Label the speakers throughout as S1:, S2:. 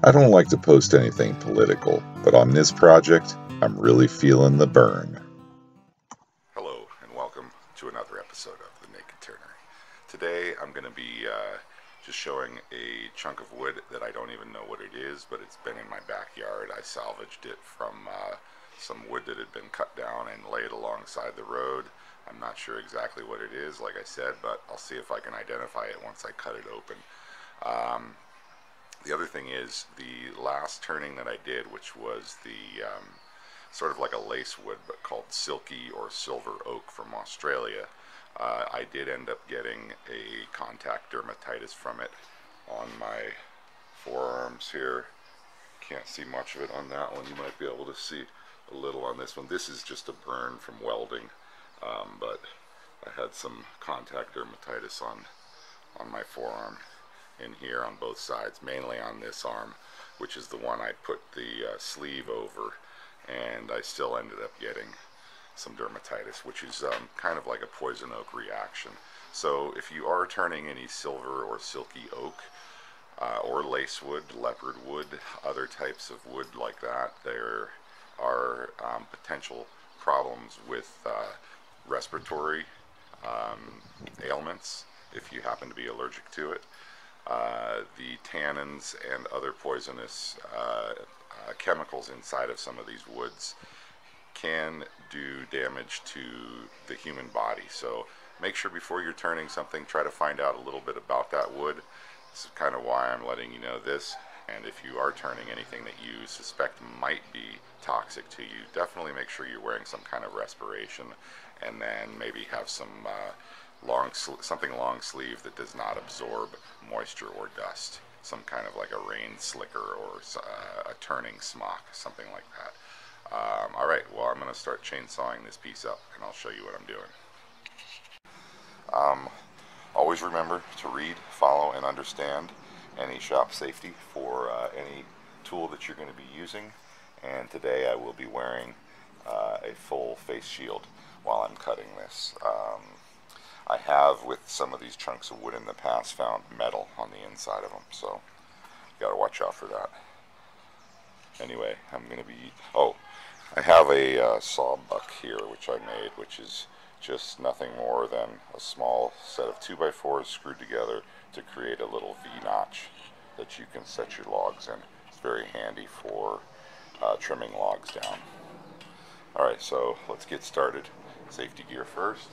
S1: I don't like to post anything political, but on this project, I'm really feeling the burn.
S2: Hello and welcome to another episode of The Naked Turner. Today I'm going to be just showing a chunk of wood that I don't even know what it is, but it's been in my backyard. I salvaged it from some wood that had been cut down and laid alongside the road. I'm not sure exactly what it is, like I said, but I'll see if I can identify it once I cut it open. The other thing is, the last turning that I did, which was the sort of like a lace wood, but called silky or silver oak from Australia, I did end up getting a contact dermatitis from it on my forearms here. Can't see much of it on that one. You might be able to see a little on this one. This is just a burn from welding, but I had some contact dermatitis on my forearm in here on both sides, mainly on this arm, which is the one I put the sleeve over, and I still ended up getting some dermatitis, which is kind of like a poison oak reaction. So if you are turning any silver or silky oak or lace wood, leopard wood, other types of wood like that, there are potential problems with respiratory ailments if you happen to be allergic to it. The tannins and other poisonous chemicals inside of some of these woods can do damage to the human body. So make sure before you're turning something, try to find out a little bit about that wood. This is kind of why I'm letting you know this. And if you are turning anything that you suspect might be toxic to you, definitely make sure you're wearing some kind of respiration, and then maybe have some something long sleeve that does not absorb moisture or dust. Some kind of like a rain slicker or a turning smock, something like that. Alright, well, I'm going to start chainsawing this piece up, and I'll show you what I'm doing. Always remember to read, follow, and understand any shop safety for any tool that you're going to be using. And today I will be wearing a full face shield while I'm cutting this. I have, with some of these chunks of wood in the past, found metal on the inside of them, so you gotta watch out for that. Anyway, I'm gonna be, I have a sawbuck here, which I made, which is just nothing more than a small set of 2x4s screwed together to create a little V-notch that you can set your logs in. It's very handy for trimming logs down. Alright, so let's get started. Safety gear first.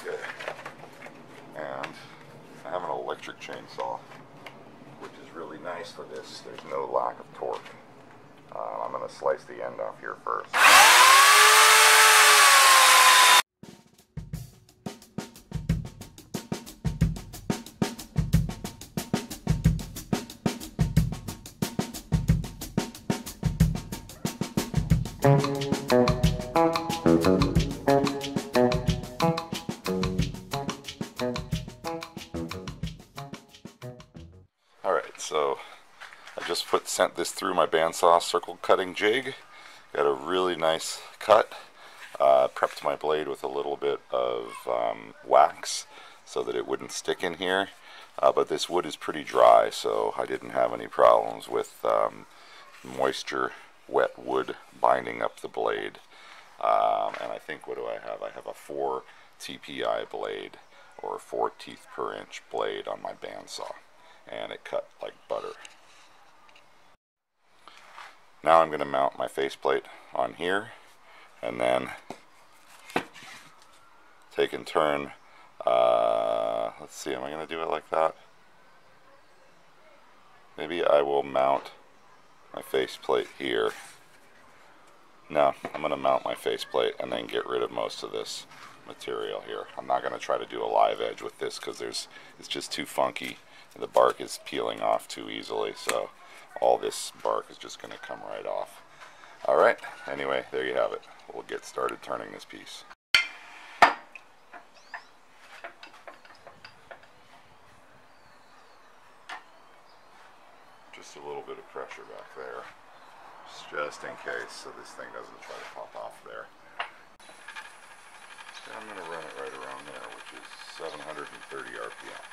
S2: Good. And I have an electric chainsaw, which is really nice for this. There's no lack of torque. I'm going to slice the end off here first. Alright, so I just sent this through my bandsaw circle cutting jig. Got a really nice cut. Prepped my blade with a little bit of wax so that it wouldn't stick in here. But this wood is pretty dry, so I didn't have any problems with moisture, wet wood binding up the blade. And I think, what do I have? I have a 4 TPI blade, or 4 teeth per inch blade on my bandsaw, and it cut like butter. Now I'm going to mount my faceplate on here, and then take and turn. Let's see, am I going to do it like that? Maybe I will mount my faceplate here. No, I'm going to mount my faceplate and then get rid of most of this material here. I'm not going to try to do a live edge with this because it's just too funky. The bark is peeling off too easily, so all this bark is just going to come right off. Alright, anyway, there you have it. We'll get started turning this piece. Just a little bit of pressure back there, just in case, so this thing doesn't try to pop off there. And I'm going to run it right around there, which is 730 RPM.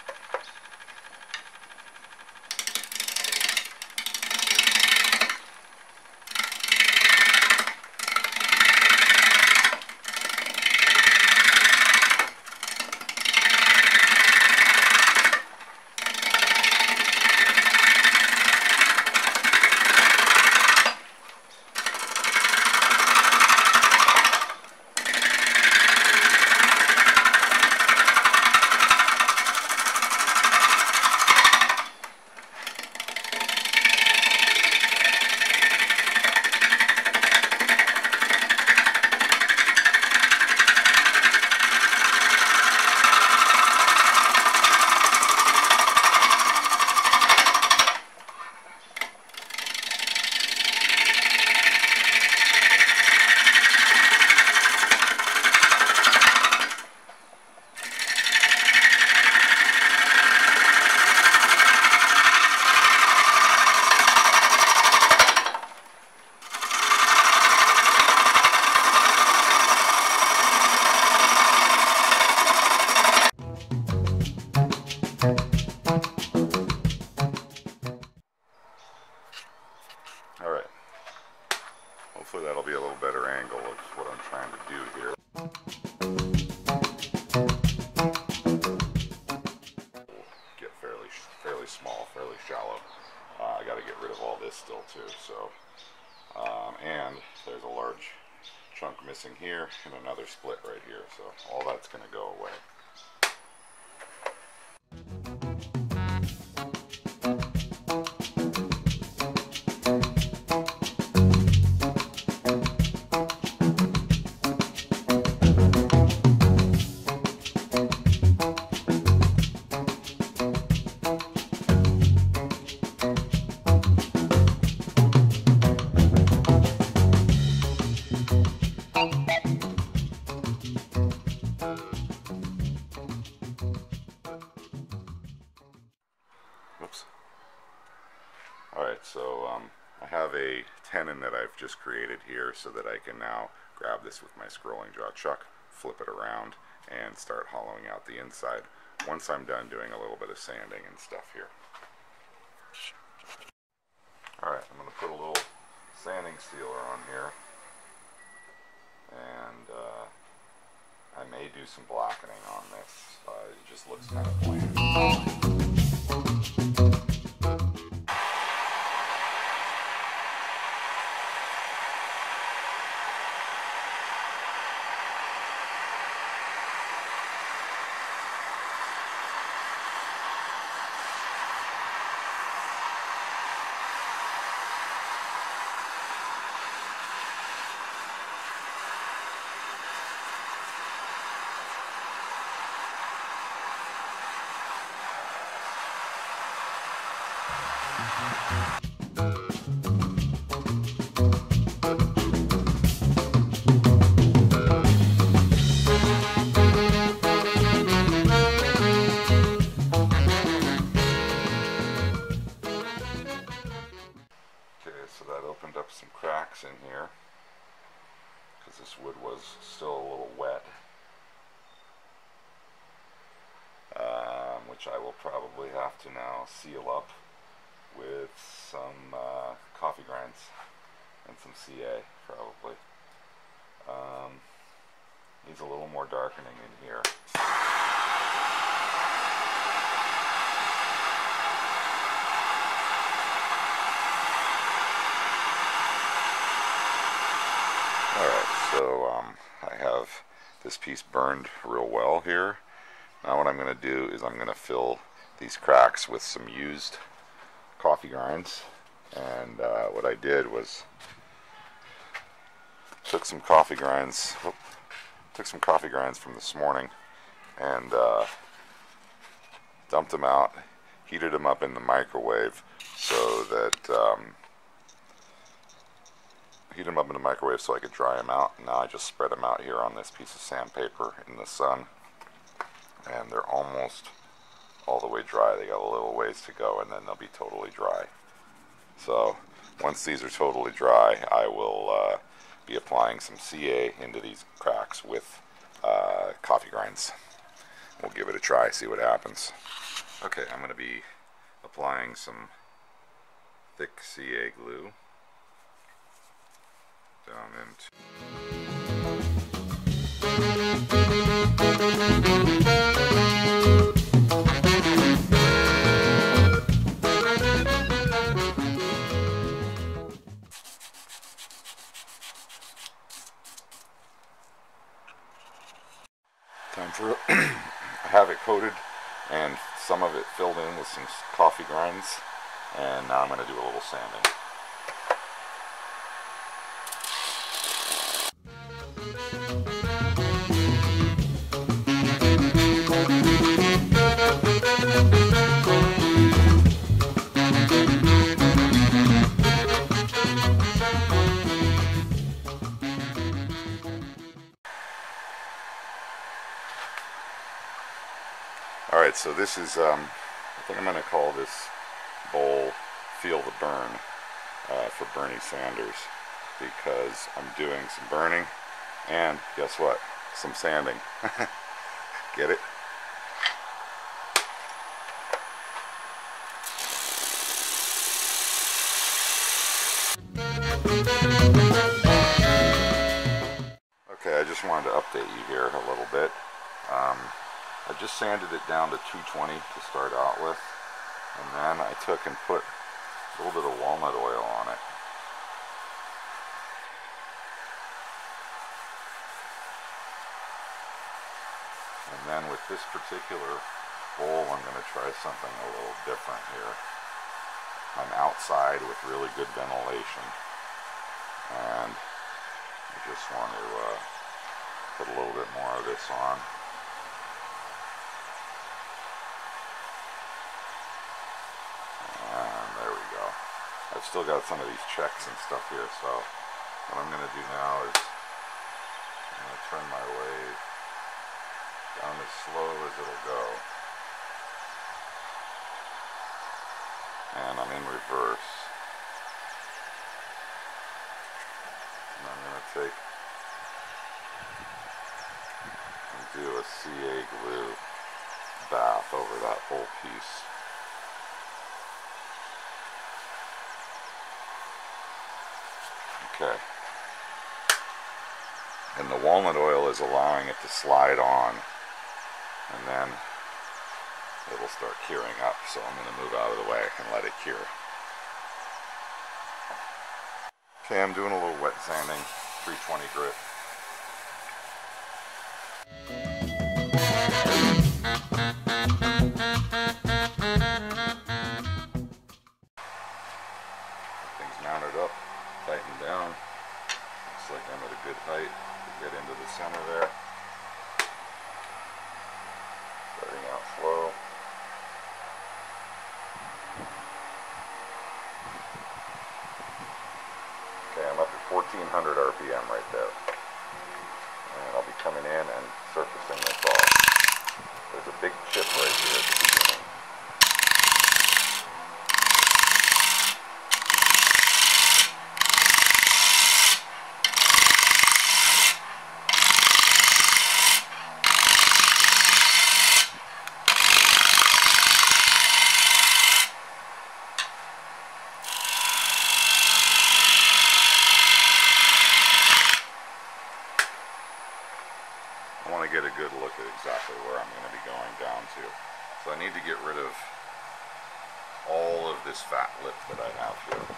S2: so all that's going to go away. Oops. Alright, so I have a tenon that I've just created here so that I can now grab this with my scrolling jaw chuck, flip it around, and start hollowing out the inside once I'm done doing a little bit of sanding and stuff here. Alright, I'm going to put a little sanding sealer on here, and I may do some blackening on this. It just looks kind of bland. So that opened up some cracks in here because this wood was still a little wet, which I will probably have to now seal up with some coffee grinds and some CA probably. Needs a little more darkening in here. Alright, so I have this piece burned real well here. Now what I'm going to do is I'm going to fill these cracks with some used coffee grinds. And what I did was took some coffee grinds from this morning and dumped them out, heated them up in the microwave so that so I could dry them out. And now I just spread them out here on this piece of sandpaper in the sun, and they're almost all the way dry. They got a little ways to go and then they'll be totally dry. So once these are totally dry, I will be applying some CA into these cracks with coffee grinds. We'll give it a try, see what happens. Okay, I'm going to be applying some thick CA glue down into time for I have it coated and some of it filled in with some coffee grinds, and now I'm going to do a little sanding. Alright, so this is, I think I'm going to call this bowl Feel the Bern for Bernie Sanders, because I'm doing some burning and guess what? Some sanding. Get it? Okay, I just wanted to update you here a little bit. I just sanded it down to 220 to start out with, and then I took and put a little bit of walnut oil on it. And then with this particular bowl, I'm going to try something a little different here. I'm outside with really good ventilation, and I just want to put a little bit more of this on. And there we go. I've still got some of these checks and stuff here, so what I'm going to do now is I'm going to turn my wave down as slow as it'll go. And I'm in reverse. And I'm going to take and do a CA glue bath over that whole piece. Okay. And the walnut oil is allowing it to slide on, and then it'll start curing up, so I'm going to move out of the way and let it cure. Okay, I'm doing a little wet sanding, 320 grit. Everything's mounted up, tightened down. Looks like I'm at a good height to get into the center there. Starting out slow. Okay, I'm up to 1400 RPM right there. And I'll be coming in and surfacing this off. There's a big chip right here at the beginning. I want to get a good look at exactly where I'm going to be going down to. So I need to get rid of all of this fat lip that I have here.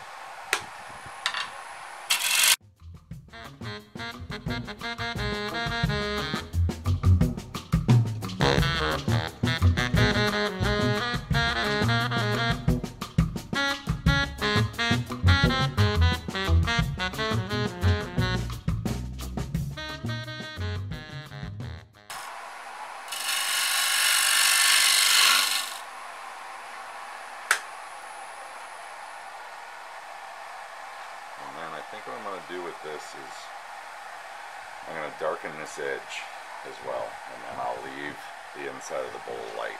S2: And then I think what I'm going to do with this is I'm going to darken this edge as well, and then I'll leave the inside of the bowl light.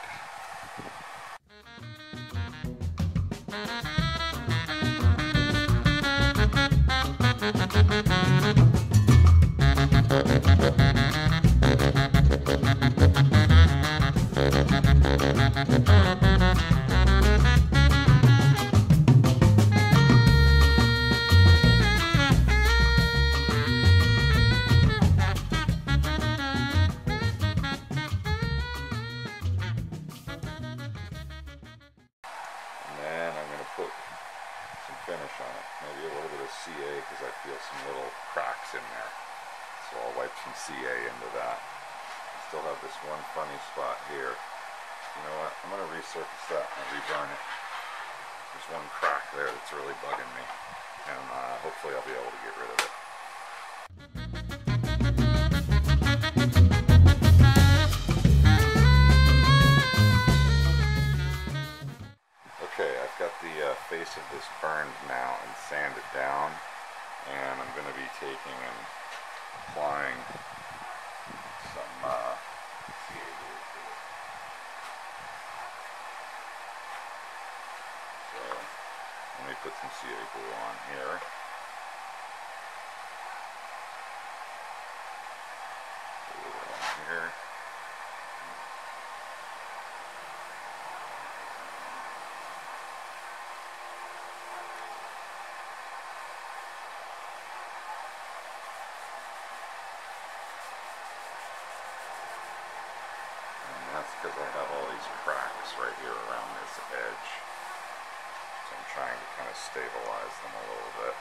S2: Finish on it, maybe a little bit of CA because I feel some little cracks in there, so I'll wipe some CA into that. I still have this one funny spot here. You know what, I'm going to resurface that and reburn it. There's one crack there that's really bugging me, and hopefully I'll be able to get rid of it. Okay, I've got the face of this burned now and sanded down, and I'm going to be taking and applying some CA glue to it. So let me put some CA glue on here. Glue it on here. That's because I have all these cracks right here around this edge. So I'm trying to kind of stabilize them a little bit.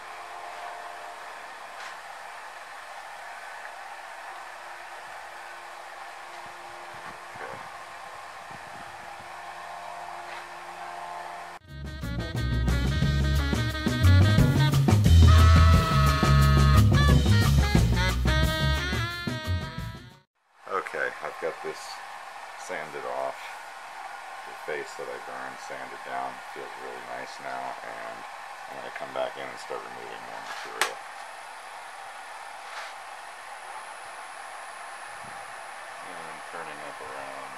S2: I've got this sanded off. The face that I burned sanded down feels really nice now, and I'm going to come back in and start removing more material. And I'm turning up around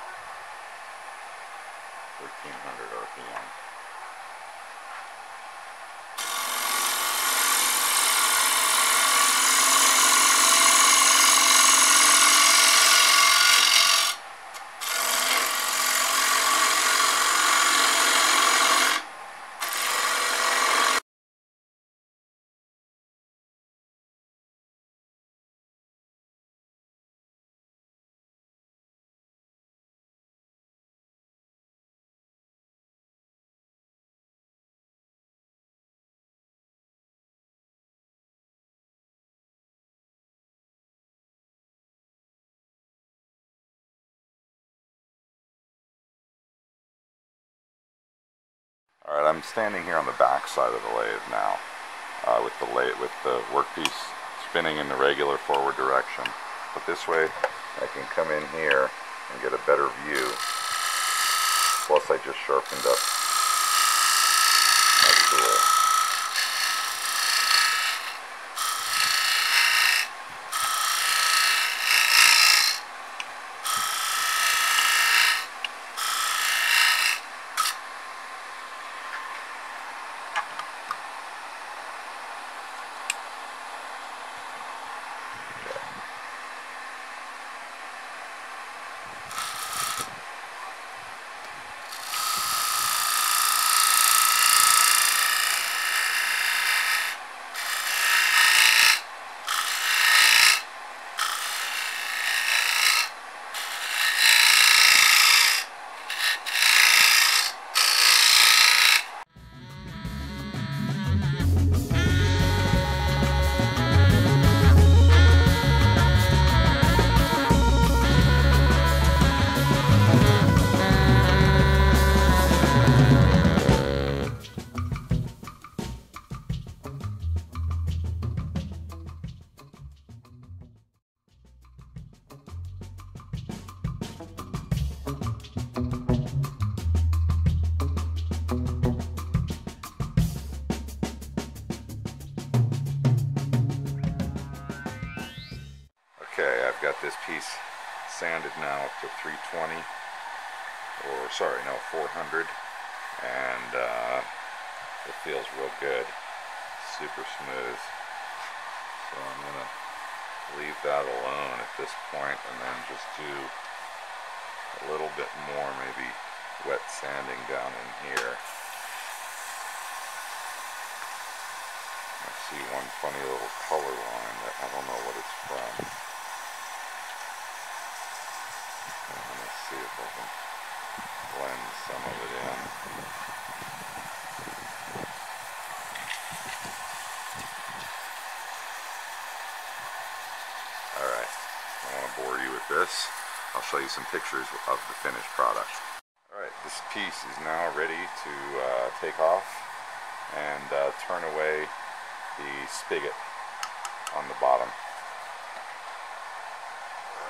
S2: 1300 RPM. Alright, I'm standing here on the back side of the lathe now, with the workpiece spinning in the regular forward direction. But this way I can come in here and get a better view. Plus I just sharpened up my tool. Okay, I've got this piece sanded now up to 320, or sorry, no, 400, and it feels real good, super smooth. So I'm going to leave that alone at this point and then just do a little bit more, maybe wet sanding down in here. I see one funny little color line that I don't know what it's from. Let's see if I can blend some of it in. Alright, I don't want to bore you with this. I'll show you some pictures of the finished product. Alright, this piece is now ready to take off and turn away the spigot on the bottom.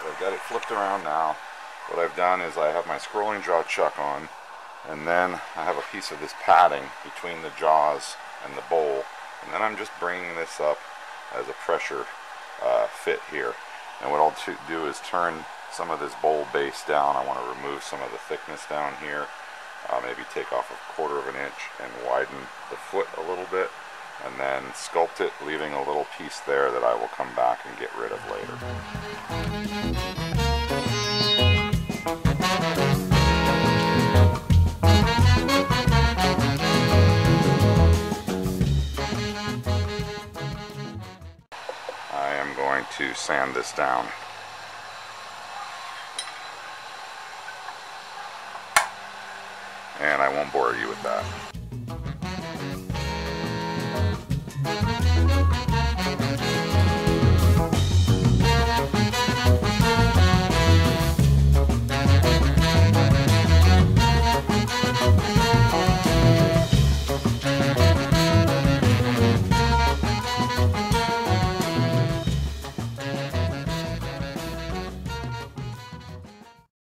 S2: I've got it flipped around now. What I've done is I have my scrolling jaw chuck on, and then I have a piece of this padding between the jaws and the bowl, and then I'm just bringing this up as a pressure fit here. And what I'll do is turn some of this bowl base down. I want to remove some of the thickness down here, maybe take off 1/4 of an inch and widen the foot a little bit, and then sculpt it, leaving a little piece there that I will come back and get rid of later. I am going to sand this down. And I won't bore you with that.